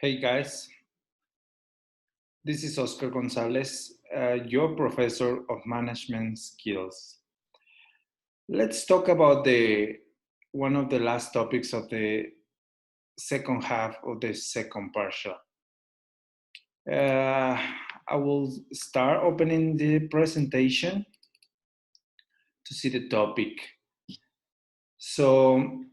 Hey guys, this is Oscar Gonzalez, your professor of management skills. Let's talk about the one of the last topics of the second half of the second partial. Uh, I will start opening the presentation to see the topic. So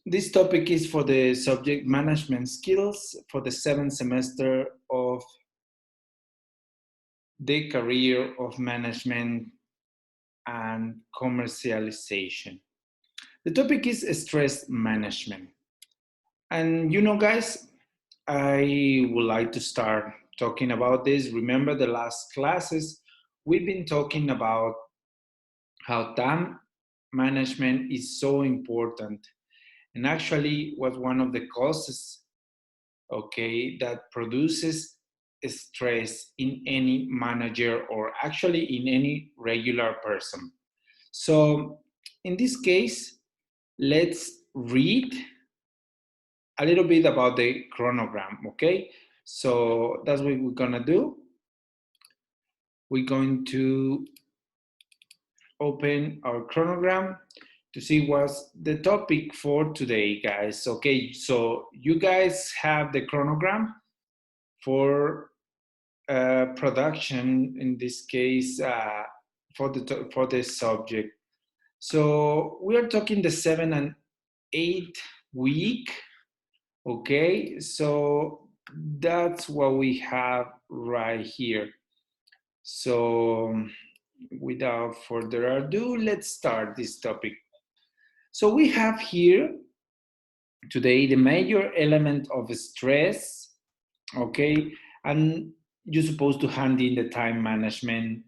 this topic is for the subject management skills for the seventh semester of the career of management and commercialization. The topic is stress management. And guys, I would like to start talking about this. Remember the last classes, we've been talking about how time management is so important and actually was one of the causes, okay, that produces stress in any manager or actually in any regular person. So in this case, let's read a little bit about the chronogram, okay? So that's what we're gonna do. We're going to open our chronogram to see what's the topic for today, guys. Okay, so you guys have the chronogram for production, in this case, for the subject. So we are talking the 7 and 8 week. Okay, so that's what we have right here. So without further ado, let's start this topic. So we have here today the major element of stress, okay, and you're supposed to hand in the time management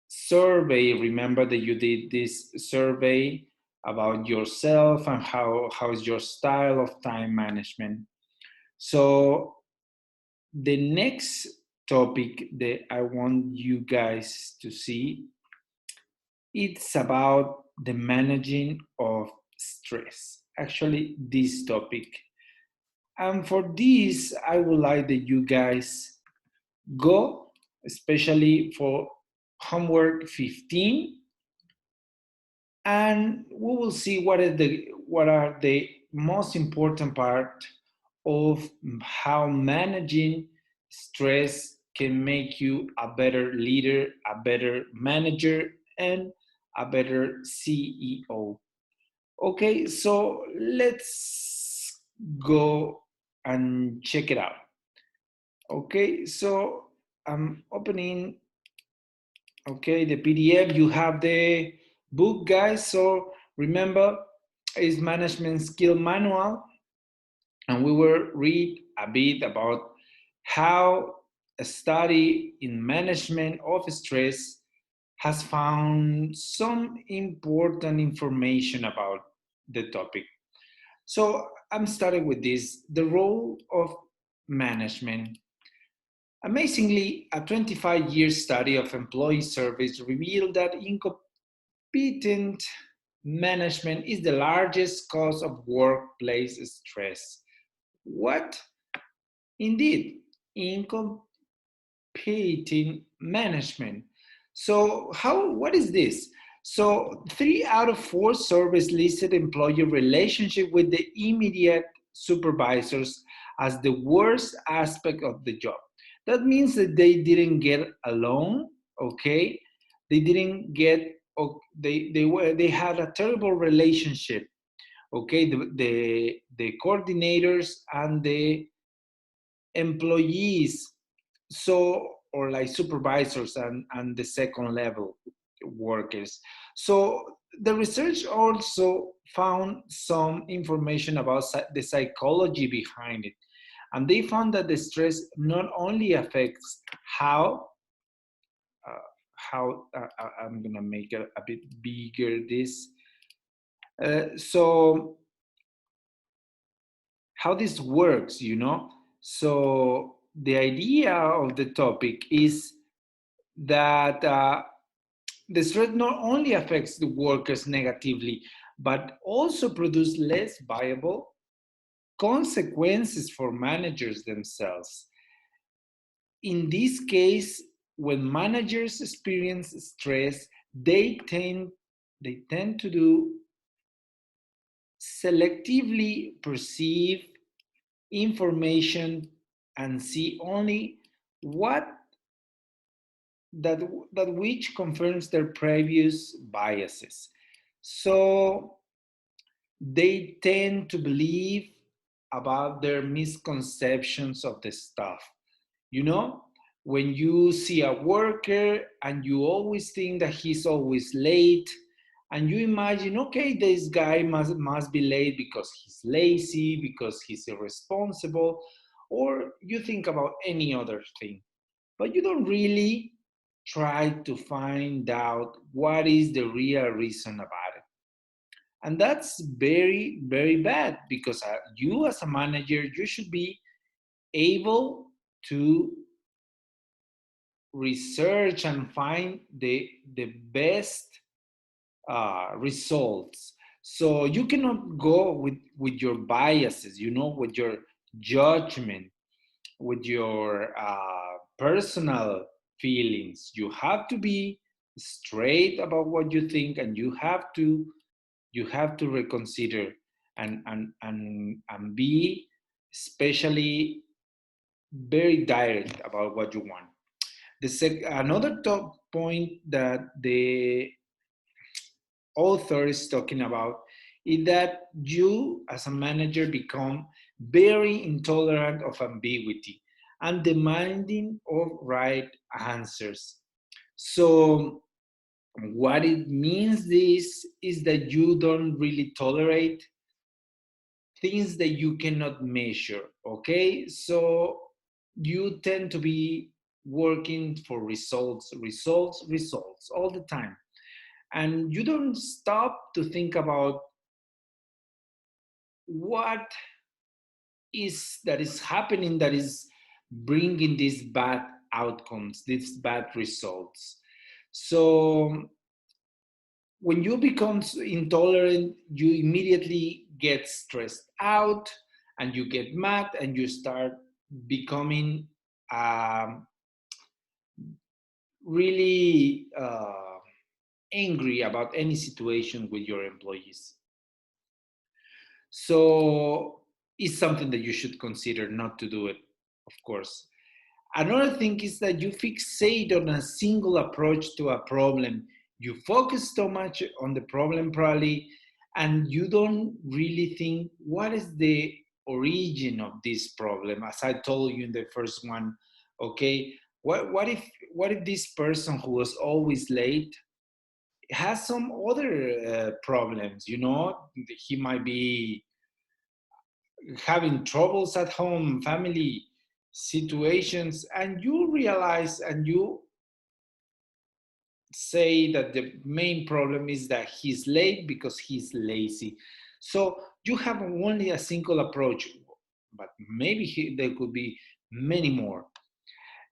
survey. Remember that you did this survey about yourself and how is your style of time management. So the next topic that I want you guys to see, it's about the managing of stress. Actually, this topic. And for this, I would like that you guys go, especially for homework 15, and we will see what are the most important part of how managing stress can make you a better leader, a better manager, and a better CEO. Okay, so let's go and check it out. Okay, so I'm opening, okay, the PDF. You have the book, guys. So remember, it's management skill manual, and we will read a bit about how a study in management of stress has found some important information about the topic. So I'm starting with this, the role of management. Amazingly, a 25-year study of employee surveys revealed that incompetent management is the largest cause of workplace stress. What? Indeed, incompetent management. So what is this? So 3 out of 4 surveys listed employee relationship with the immediate supervisors as the worst aspect of the job. That means that they didn't get along, okay? They didn't get, they had a terrible relationship, okay? The coordinators and the employees, so, or like supervisors and the second level workers. So the research also found some information about the psychology behind it, and they found that the stress not only affects I'm gonna make it a bit bigger this, so how this works, so the idea of the topic is that the stress not only affects the workers negatively, but also produce less viable consequences for managers themselves. In this case, when managers experience stress, they tend to do selectively perceive information and see only what that that which confirms their previous biases. So they tend to believe about their misconceptions of the stuff. You know, when you see a worker and you always think that he's always late, and you imagine, okay, this guy must be late because he's lazy, because he's irresponsible, or you think about any other thing, but you don't really try to find out what is the real reason about it. And that's very, very bad because you, as a manager, you should be able to research and find the best results. So you cannot go with your biases, you know, with your judgment, with your personal feelings. You have to be straight about what you think, and you have to reconsider and be especially very direct about what you want. Another top point that the author is talking about is that you as a manager become very intolerant of ambiguity and demanding of right answers. So what it means this is that you don't really tolerate things that you cannot measure. Okay, so you tend to be working for results, results, results all the time, and you don't stop to think about what is happening that is bringing these bad outcomes, these bad results. So when you become intolerant, you immediately get stressed out and you get mad and you start becoming um, really angry about any situation with your employees. So it's something that you should consider not to do it, of course. Another thing is that you fixate on a single approach to a problem. You focus so much on the problem, probably, and you don't really think what is the origin of this problem. As I told you in the first one, okay, what if this person who was always late has some other problems? You know, he might be having troubles at home, family situations, and you realize and you say that the main problem is that he's late because he's lazy. So you have only a single approach, but maybe there could be many more.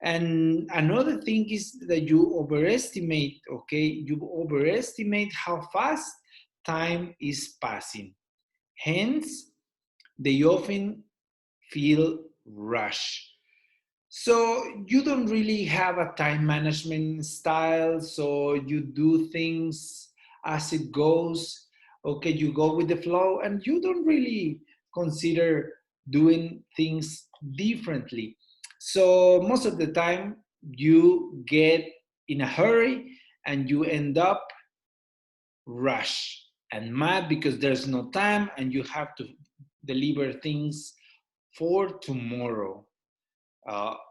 And another thing is that you overestimate, okay, you overestimate how fast time is passing. Hence, they often feel rushed. So you don't really have a time management style, so you do things as it goes. Okay, you go with the flow and you don't really consider doing things differently. So most of the time you get in a hurry and you end up rush and mad because there's no time and you have to deliver things for tomorrow.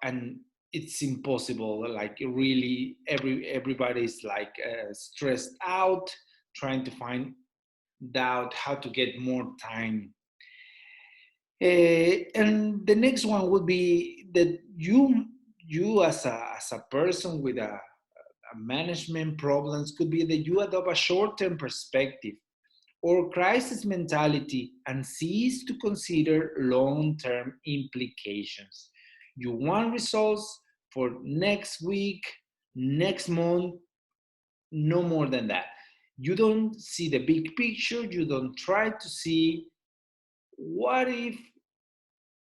And it's impossible, like really everybody's like stressed out trying to find out how to get more time. And the next one would be that you as a person with a management problems could be that you adopt a short-term perspective or crisis mentality and cease to consider long-term implications. You want results for next week, next month, no more than that. You don't see the big picture, you don't try to see what if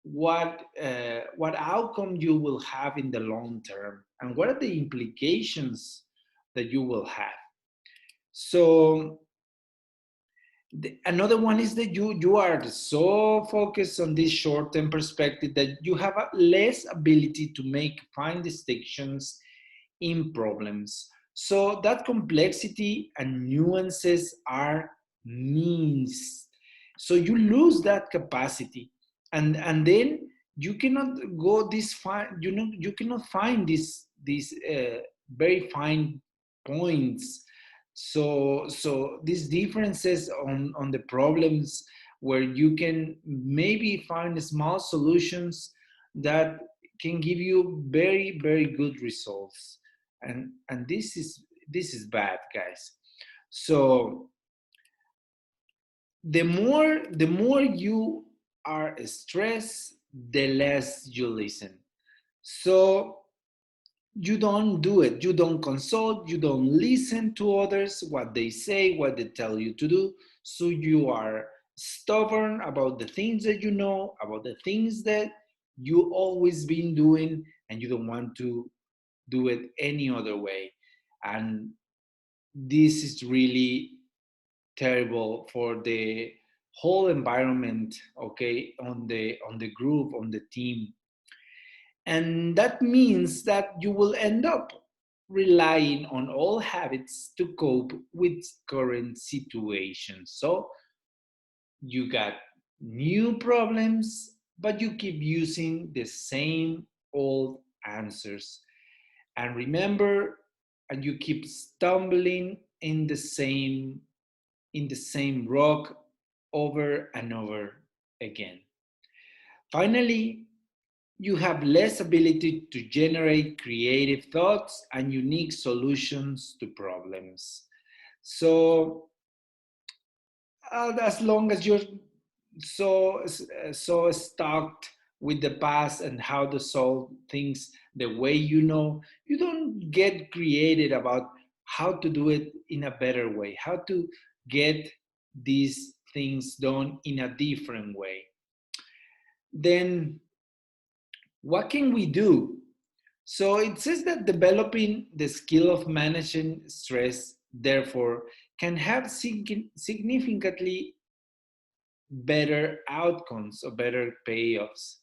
what outcome you will have in the long term, and what are the implications that you will have. So another one is that you are so focused on this short-term perspective that you have a less ability to make fine distinctions in problems. So that complexity and nuances are means. So you lose that capacity, and then you cannot go this fine. You cannot find these very fine points. So these differences on the problems where you can maybe find small solutions that can give you very good results, and this is bad, guys. So the more you are stressed, the less you listen. So you don't do it, you don't consult, you don't listen to others, what they say, what they tell you to do. So you are stubborn about the things that you know, about the things that you always been doing, and you don't want to do it any other way. And this is really terrible for the whole environment, okay, on the group, on the team. And that means that you will end up relying on old habits to cope with current situations. So you got new problems, but you keep using the same old answers. And remember, and you keep stumbling in the same rock over and over again. Finally, you have less ability to generate creative thoughts and unique solutions to problems. So, as long as you're so stuck with the past and how to solve things the way you don't get creative about how to do it in a better way, how to get these things done in a different way. Then what can we do? So it says that developing the skill of managing stress, therefore, can have significantly better outcomes or better payoffs.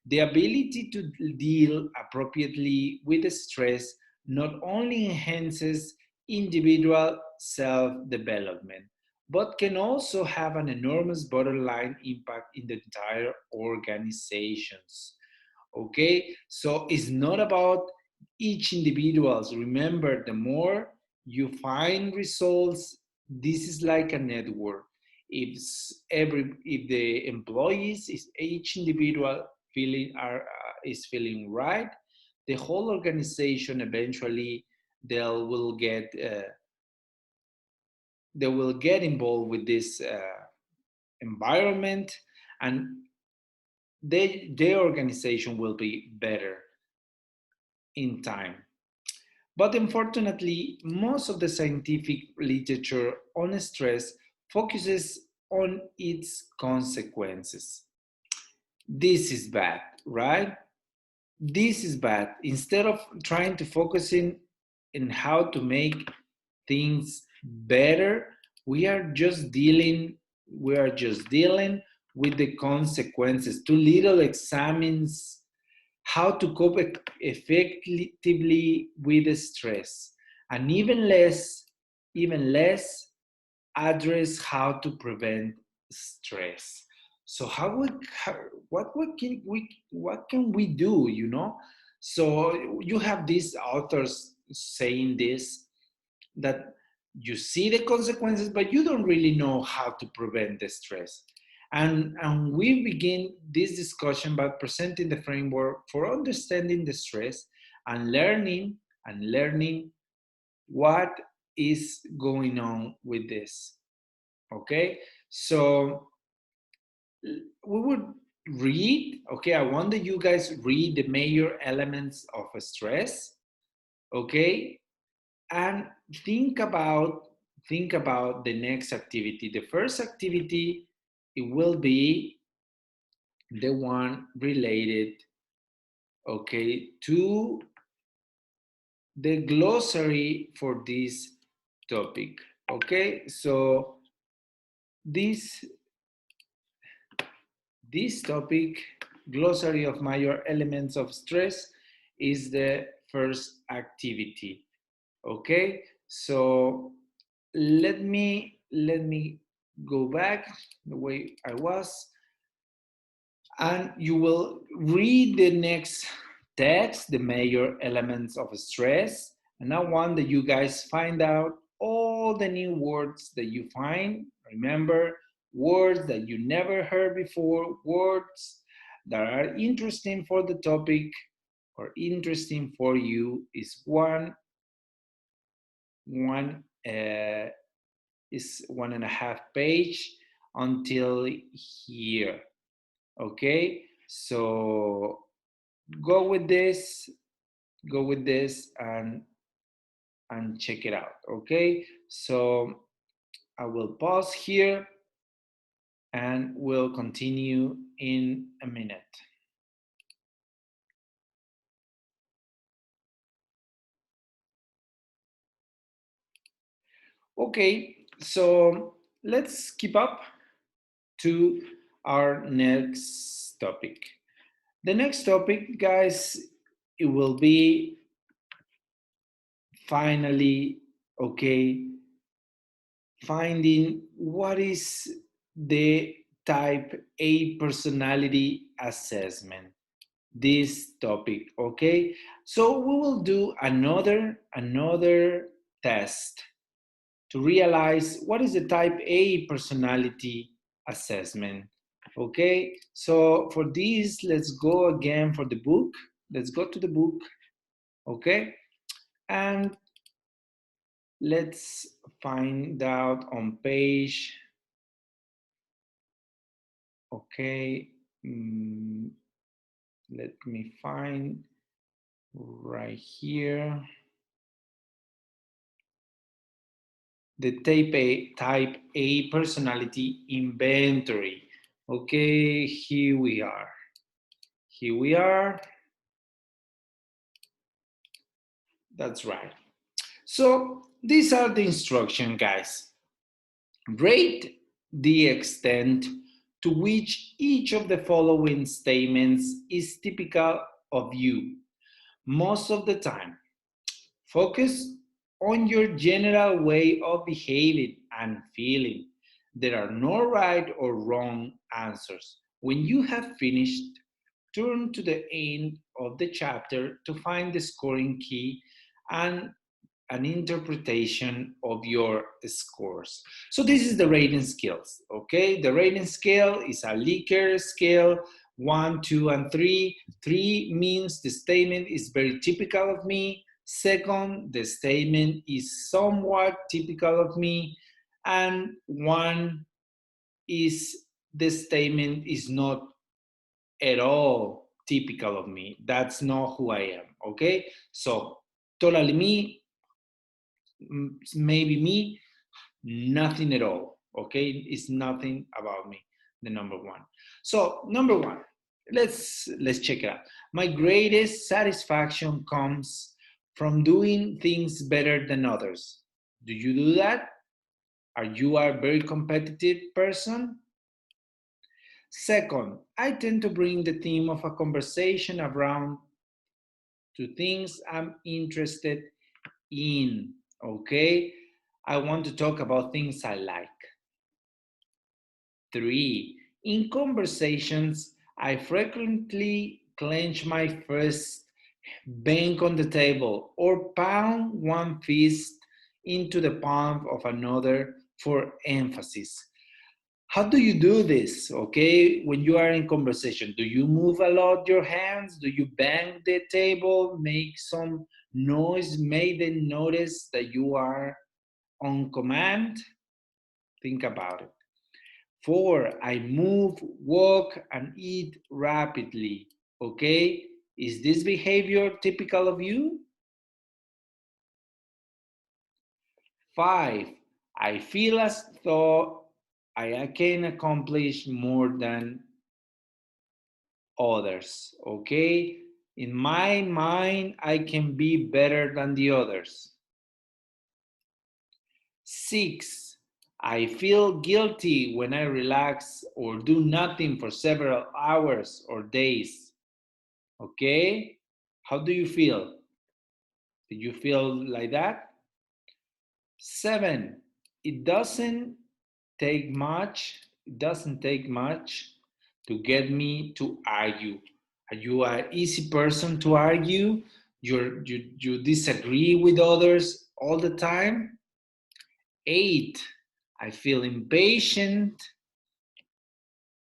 The ability to deal appropriately with the stress not only enhances individual self development, but can also have an enormous bottom line impact in the entire organizations. Okay, so it's not about each individuals. Remember, the more you find results, this is like a network. If the employees is each individual is feeling right, the whole organization eventually they will get uh, they will get involved with this environment, and their organization will be better in time. But unfortunately, most of the scientific literature on stress focuses on its consequences. This is bad, right? This is bad. Instead of trying to focus in how to make things better, we are just dealing with the consequences. Too little examines how to cope effectively with the stress, and even less address how to prevent stress. So what can we do, so you have these authors saying this, that you see the consequences, but you don't really know how to prevent the stress. And we begin this discussion by presenting the framework for understanding the stress and learning what is going on with this. Okay, so we would read. Okay, I want that you guys read the major elements of a stress. Okay, and think about the next activity. The first activity, it will be the one related, okay, to the glossary for this topic. Okay, so this topic, glossary of major elements of stress, is the first activity. Okay, so let me go back the way I was, and you will read the next text, the major elements of stress, and I want that you guys find out all the new words that you find. Remember, words that you never heard before, words that are interesting for the topic or interesting for you. Is one is 1.5 page until here. Okay, so go with this, and check it out. Okay, so I will pause here and we'll continue in a minute. Okay, so let's keep up to our next topic. The next topic, guys, it will be finally, okay, finding what is the type A personality assessment, this topic. Okay, so we will do another test to realize what is the type A personality assessment. Okay, so for this, let's go again for the book. Let's go to the book. Okay, and let's find out on page, okay, let me find right here the type A personality inventory. Okay, here we are. Here we are. That's right. So these are the instructions, guys. Rate the extent to which each of the following statements is typical of you most of the time. Focus on your general way of behaving and feeling. There are no right or wrong answers. When you have finished, turn to the end of the chapter to find the scoring key and an interpretation of your scores. So this is the rating scales, okay? The rating scale is a Likert scale, 1, 2, and 3. 3 means the statement is very typical of me. Second, the statement is somewhat typical of me. And 1 is the statement is not at all typical of me. That's not who I am, okay? So totally me, maybe me, nothing at all. Okay, it's nothing about me. The number one. So number one, let's check it out. My greatest satisfaction comes from doing things better than others. Do you do that? Are you a very competitive person? Second, I tend to bring the theme of a conversation around to things I'm interested in. Okay, I want to talk about things I like. 3. In conversations, I frequently clench my fist, bang on the table, or pound one fist into the palm of another for emphasis. How do you do this, okay, when you are in conversation? Do you move a lot your hands? Do you bang the table, make some noise, make them notice that you are on command? Think about it. 4, I move, walk, and eat rapidly. Okay? Is this behavior typical of you? 5, I feel as though I can accomplish more than others. Okay? In my mind, I can be better than the others. 6, I feel guilty when I relax or do nothing for several hours or days. Okay? How do you feel? Do you feel like that? 7, it doesn't take much to get me to argue. Are you an easy person to argue? You disagree with others all the time? 8, I feel impatient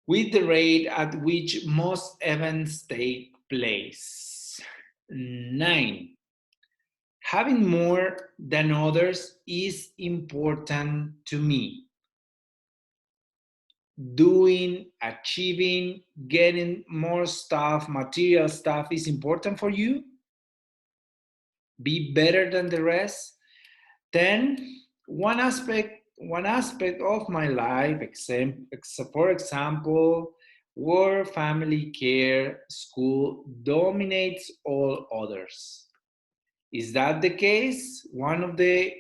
with the rate at which most events take place. 9, having more than others is important to me. Doing, achieving, getting more stuff, material stuff is important for you. Be better than the rest. 10, one aspect of my life, except for example, work, family, care, school, dominates all others. Is that the case? One of the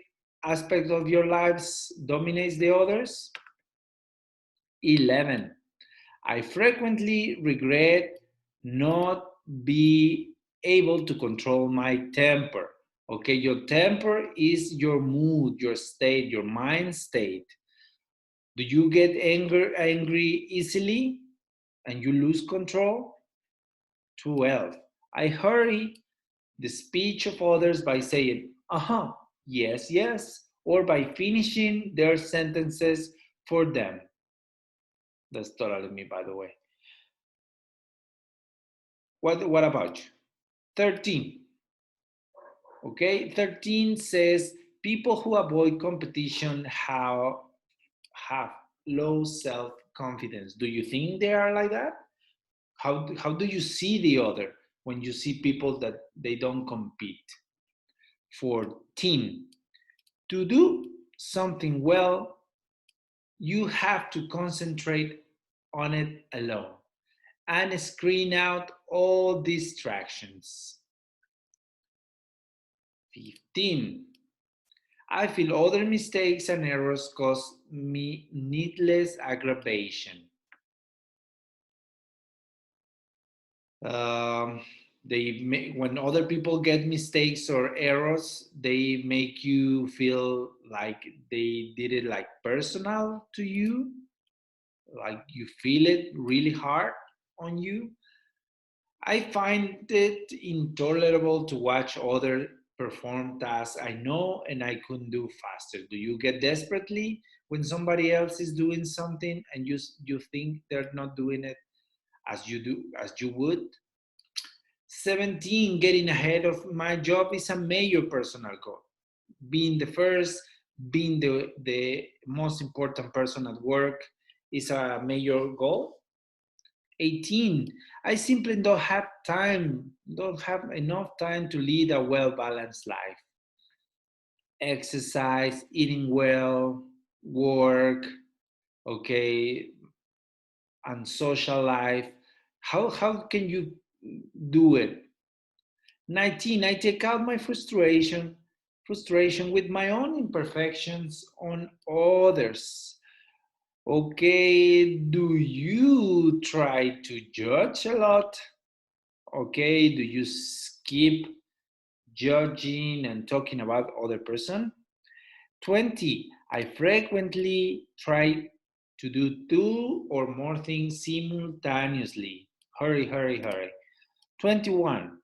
aspects of your lives dominates the others? 11, I frequently regret not be able to control my temper. Okay, your temper is your mood, your state, your mind state. Do you get angry easily and you lose control? 12, I hurry the speech of others by saying, uh-huh, yes, yes, or by finishing their sentences for them. That's totally me, by the way. What about you? 13. Okay, 13 says people who avoid competition have low self-confidence. Do you think they are like that? How do you see the other when you see people that they don't compete? 14. To do something well, you have to concentrate on it alone and screen out all distractions. 15. I feel other mistakes and errors cause me needless aggravation. Um, when other people get mistakes or errors, they make you feel like they did it like personal to you, like you feel it really hard on you. I find it intolerable to watch other perform tasks I know and I couldn't do faster. Do you get desperately when somebody else is doing something and you think they're not doing it as you would? 17, getting ahead of my job is a major personal goal. Being the first, being the most important person at work is a major goal. 18, I simply don't have enough time to lead a well-balanced life. Exercise, eating well, work, okay, and social life. How can you do it? 19, I take out my frustration with my own imperfections on others. Okay, do you try to judge a lot? Okay, do you skip judging and talking about other person? 20, I frequently try to do 2 or more things simultaneously. Hurry, hurry, hurry. 21,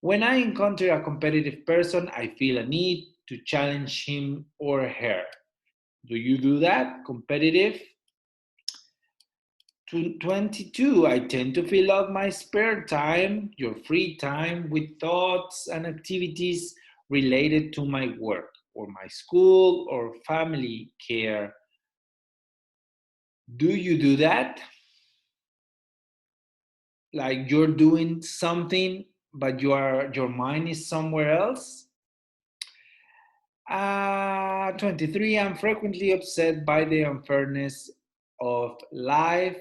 when I encounter a competitive person, I feel a need to challenge him or her. Do you do that? Competitive? 22, I tend to fill out my spare time, your free time, with thoughts and activities related to my work or my school or family care. Do you do that? Like you're doing something, but your mind is somewhere else? 23, I'm frequently upset by the unfairness of life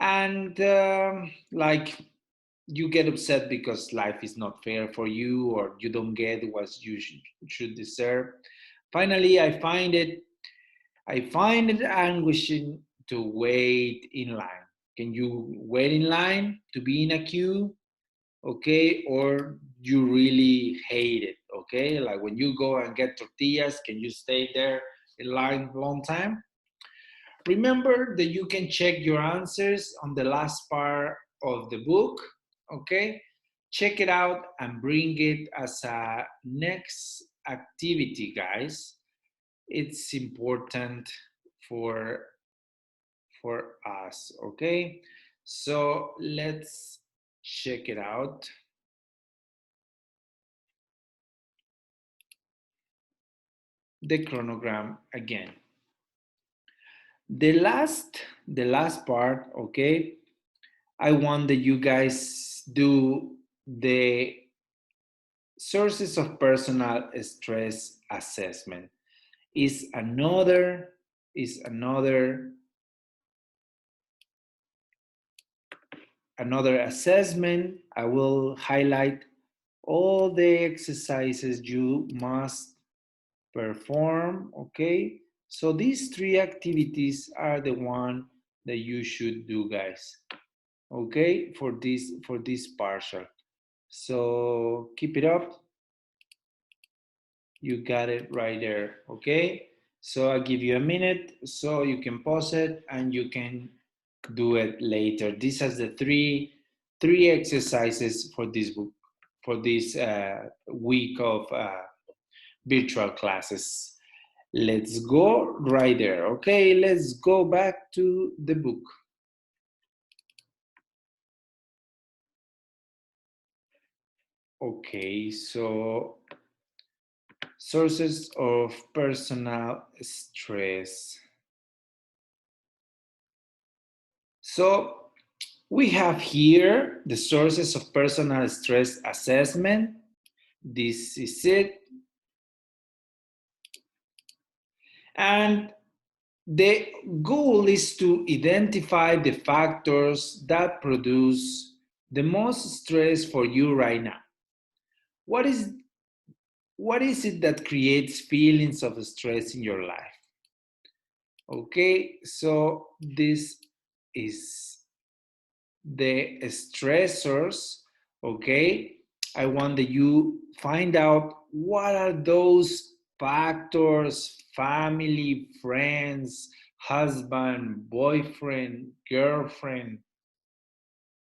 And like you get upset because life is not fair for you or you don't get what you should deserve. Finally, I find it anguishing to wait in line. Can you wait in line to be in a queue? Okay, or you really hate it? Okay, like when you go and get tortillas, can you stay there in line a long time? Remember that you can check your answers on the last part of the book. Okay, check it out and bring it as a next activity, guys. It's important for for us. Okay, so let's check it out. The chronogram again. The last part, okay, I want that you guys do the sources of personal stress assessment. Is another assessment. I will highlight all the exercises you must perform. Okay, so these three activities are the one that you should do, guys. Okay, for this partial. So keep it up. You got it right there. Okay, so I'll give you a minute so you can pause it and you can do it later. These are the three exercises for this book, for this week of virtual classes. Let's go right there. Okay, let's go back to the book. Okay, so sources of personal stress. So we have here the sources of personal stress assessment. This is it. And the goal is to identify the factors that produce the most stress for you right now. What is what is it that creates feelings of stress in your life? Okay, so this is the stressors. Okay, I want that you find out what are those factors: family, friends, husband, boyfriend, girlfriend,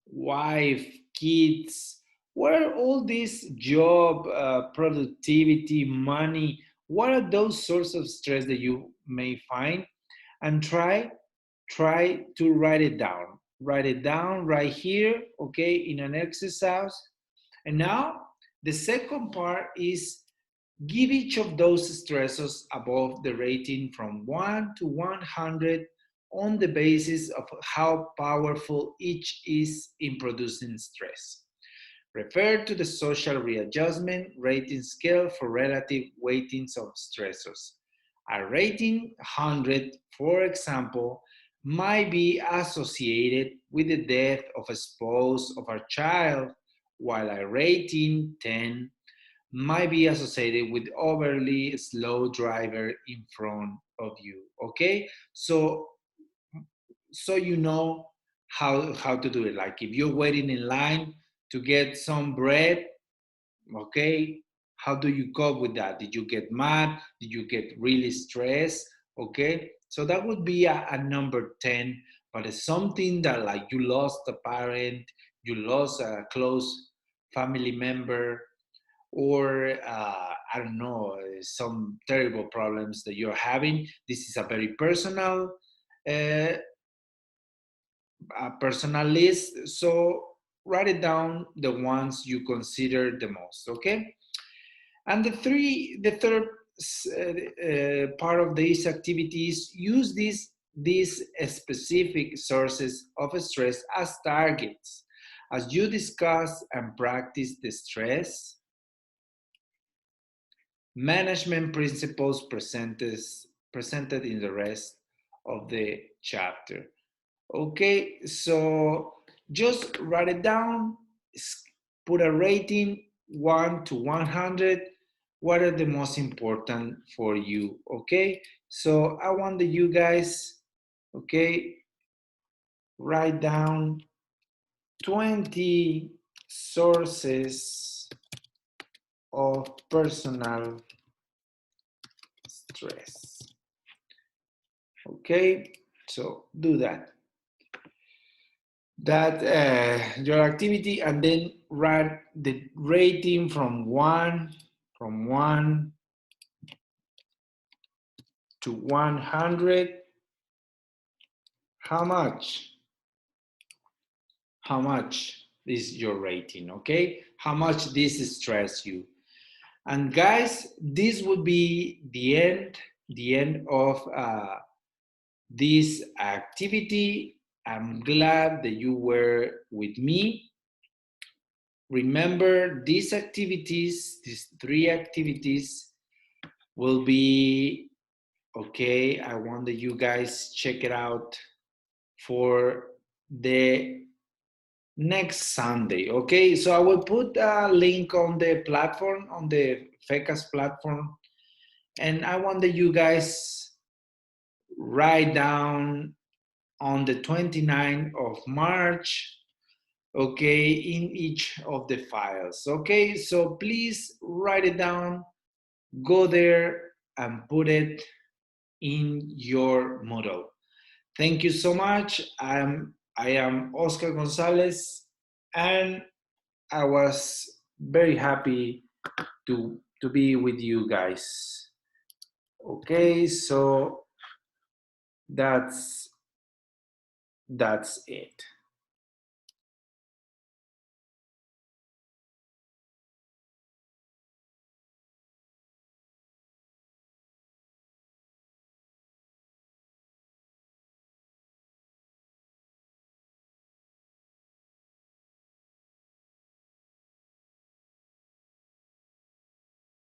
wife, kids. What are all these job, productivity, money? What are those sources of stress that you may find? And try to write it down. Write it down right here, okay, in an exercise. And now the second part is give each of those stressors above the rating from 1 to 100 on the basis of how powerful each is in producing stress. Refer to the social readjustment rating scale for relative weightings of stressors. A rating 100, for example, might be associated with the death of a spouse of a child, while a rating 10 might be associated with overly slow driver in front of you. Okay, so you know how to do it. Like if you're waiting in line to get some bread, okay, how do you cope with that? Did you get mad? Did you get really stressed? Okay, so that would be a number 10. But it's something that, like, you lost a parent, you lost a close family member, or I don't know, some terrible problems that you're having. This is a very uh, personal list. So write it down, the ones you consider the most. Okay. And the third part of these activities, use these specific sources of stress as targets. As you discuss and practice the stress management principles presented in the rest of the chapter. Okay, so just write it down, put a rating 1 to 100. What are the most important for you? Okay, so I want that you guys, okay, write down 20 sources of personal stress. Okay, so do that. Your activity, and then write the rating from one to 100. How much? How much is your rating? Okay, how much this stress you? And guys, this would be the end of this activity. I'm glad that you were with me. Remember, these activities, these 3 activities, will be okay. I want that you guys check it out for the next Sunday. Okay, so I will put a link on the platform, on the FECAS platform, and I want that you guys write down on the 29th of March, okay, in each of the files. Okay, so please write it down, go there and put it in your model. Thank you so much. I am Oscar Gonzalez, and I was very happy to be with you guys. Okay, so that's it.